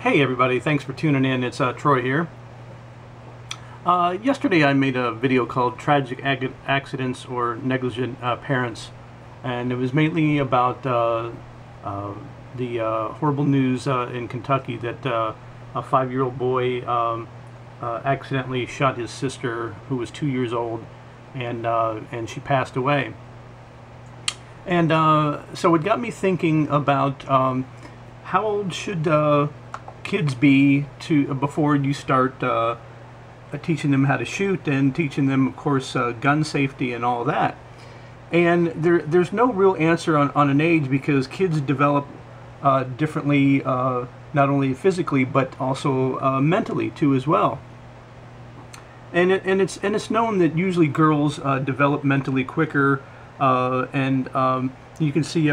Hey everybody, thanks for tuning in. It's Troy here. Yesterday I made a video called Tragic Accidents or Negligent Parents, and it was mainly about the horrible news in Kentucky that a 5-year-old boy accidentally shot his sister, who was 2 years old, and she passed away. And so it got me thinking about how old should kids be before you start teaching them how to shoot and teaching them, of course, gun safety and all that. And there's no real answer on an age, because kids develop differently, not only physically but also mentally too as well. And it's known that usually girls develop mentally quicker, and you can see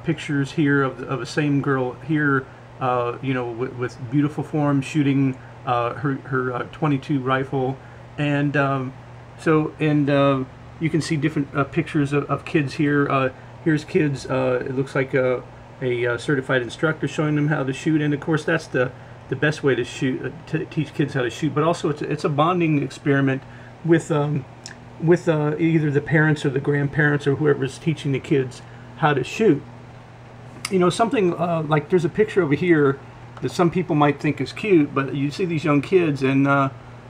pictures here of the same girl here, with beautiful form, shooting her .22 rifle, and you can see different pictures of kids here. Here's kids. It looks like a certified instructor showing them how to shoot, and of course that's the best way to shoot, to teach kids how to shoot. But also it's a bonding experiment with either the parents or the grandparents or whoever's teaching the kids how to shoot. Something like, there's a picture over here that some people might think is cute, but you see these young kids and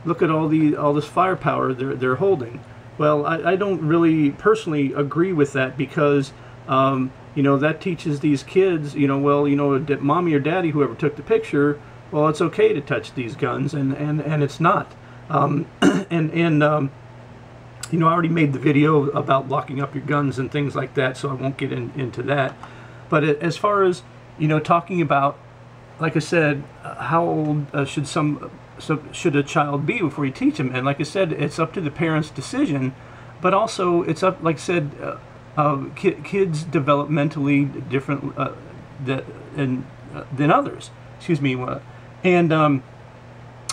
look at all this firepower they're holding. Well, I don't really personally agree with that, because that teaches these kids, mommy or daddy, whoever took the picture, well, it's okay to touch these guns, and it's not. I already made the video about locking up your guns and things like that, so I won't get into that. But as far as, talking about, like I said, how old should a child be before you teach them? And like I said, it's up to the parents' decision, but also it's up, like I said, kids develop mentally different than others. Excuse me.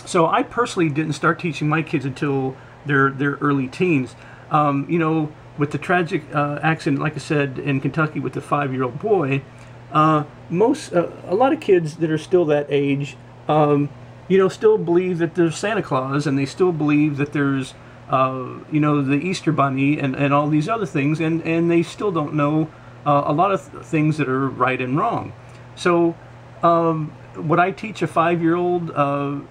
So I personally didn't start teaching my kids until their early teens. With the tragic accident, like I said, in Kentucky with the 5-year-old boy, a lot of kids that are still that age, still believe that there's Santa Claus, and they still believe that there's, the Easter Bunny and all these other things, and they still don't know a lot of things that are right and wrong. So, would I teach a 5-year-old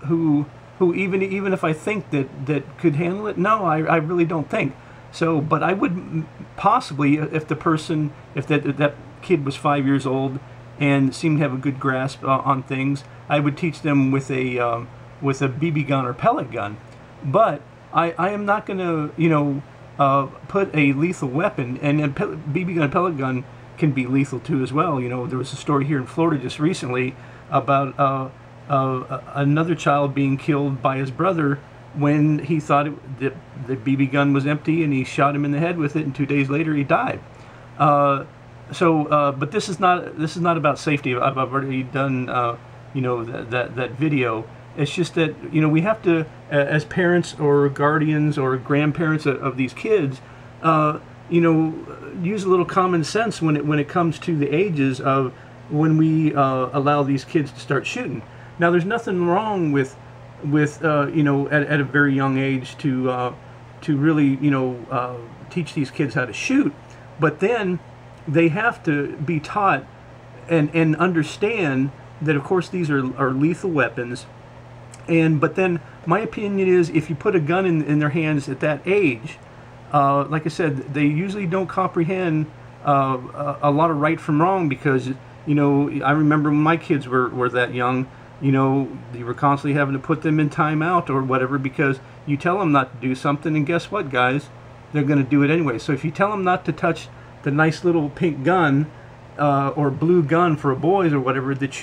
who even if I think that could handle it? No, I really don't think so. But I would possibly, if that kid was 5 years old and seemed to have a good grasp on things, I would teach them with a BB gun or pellet gun. But I am not going to put a lethal weapon, and a BB gun and pellet gun can be lethal too as well. There was a story here in Florida just recently about another child being killed by his brother when he thought that the BB gun was empty, and he shot him in the head with it, and 2 days later he died. But this is not about safety. I've already done that video. It's just that we have to, as parents or guardians or grandparents of these kids, use a little common sense when it comes to the ages of when we allow these kids to start shooting. Now, there's nothing wrong with at a very young age to really teach these kids how to shoot, but then they have to be taught and understand that, of course, these are lethal weapons. But then my opinion is, if you put a gun in their hands at that age, like I said, they usually don't comprehend a lot of right from wrong, because I remember when my kids were that young. You were constantly having to put them in timeout or whatever, because you tell them not to do something, and guess what, guys? They're going to do it anyway. So if you tell them not to touch the nice little pink gun or blue gun for boys or whatever that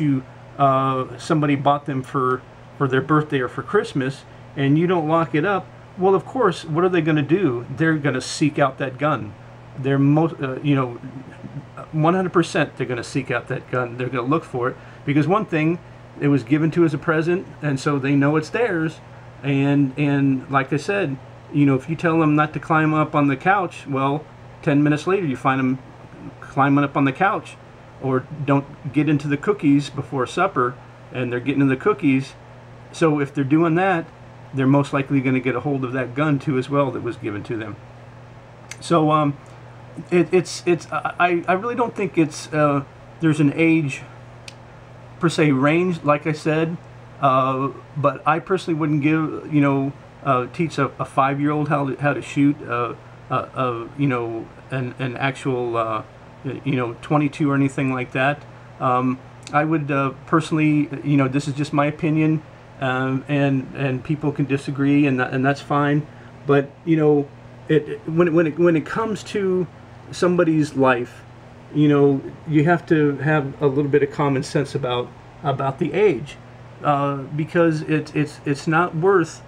somebody bought them for their birthday or for Christmas, and you don't lock it up, well, of course, what are they going to do? They're going to seek out that gun. They're 100% they're going to seek out that gun. They're going to look for it, because one thing, it was given to as a present, and so they know it's theirs. And like I said, if you tell them not to climb up on the couch, well, 10 minutes later you find them climbing up on the couch. Or don't get into the cookies before supper, and they're getting in the cookies. So if they're doing that, they're most likely going to get a hold of that gun too as well that was given to them. So I really don't think it's there's an age per se range, like I said, but I personally wouldn't give, teach a 5-year-old how to shoot an actual 22 or anything like that. I would personally, this is just my opinion, and people can disagree, and that's fine. But when it comes to somebody's life, you have to have a little bit of common sense about the age, because it's not worth,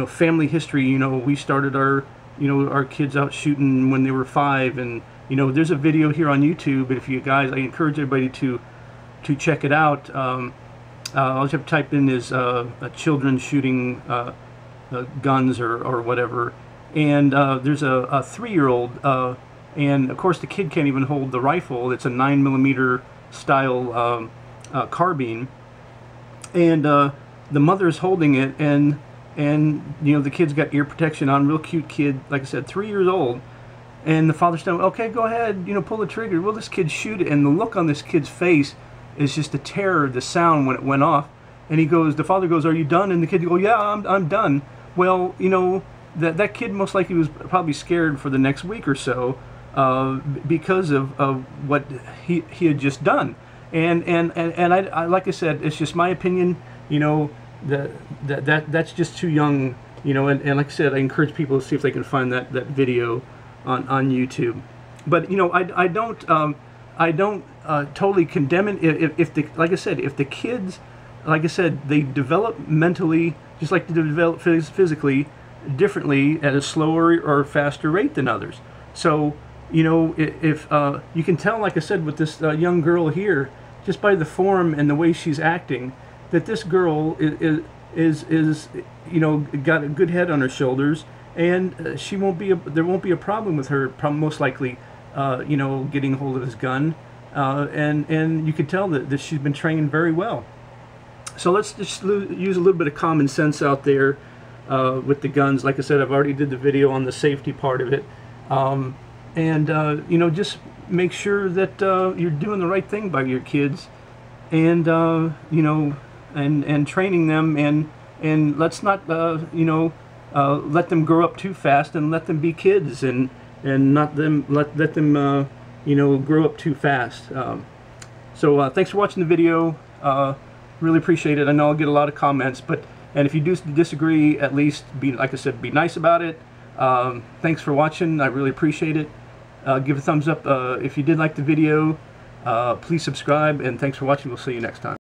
family history. We started our kids out shooting when they were 5, and there's a video here on YouTube. If you guys, I encourage everybody to check it out. All you have to type in is children shooting guns or whatever, and there's a 3-year-old, and of course the kid can't even hold the rifle. It's a 9mm style carbine, and the mother's holding it, and the kid's got ear protection on, real cute kid, like I said, 3 years old, and the father's telling him, okay, go ahead, pull the trigger. Well, this kid shoot it, and the look on this kid's face is just the terror, the sound when it went off. And the father goes, are you done? And the kid goes, yeah, I'm done. Well, that kid most likely was probably scared for the next week or so, because of what he had just done. And I like I said, it's just my opinion. That's just too young. And like I said, I encourage people to see if they can find that video on YouTube. But I don't totally condemn it if like I said, if the kids, like I said, they develop mentally just like they develop physically differently at a slower or faster rate than others. So if you can tell, like I said, with this young girl here, just by the form and the way she's acting, that this girl is got a good head on her shoulders, and there won't be a problem with her most likely getting hold of his gun, and you can tell that she's been trained very well. So let's just use a little bit of common sense out there with the guns. Like I said, I've already did the video on the safety part of it, and just make sure that you're doing the right thing by your kids, and and training them, and let's not let them grow up too fast, and let them be kids, and not let them grow up too fast. So thanks for watching the video. Really appreciate it. I know I'll get a lot of comments, and if you do disagree, at least like I said, be nice about it. Thanks for watching. I really appreciate it. Give a thumbs up if you did like the video. Please subscribe, and thanks for watching. We'll see you next time.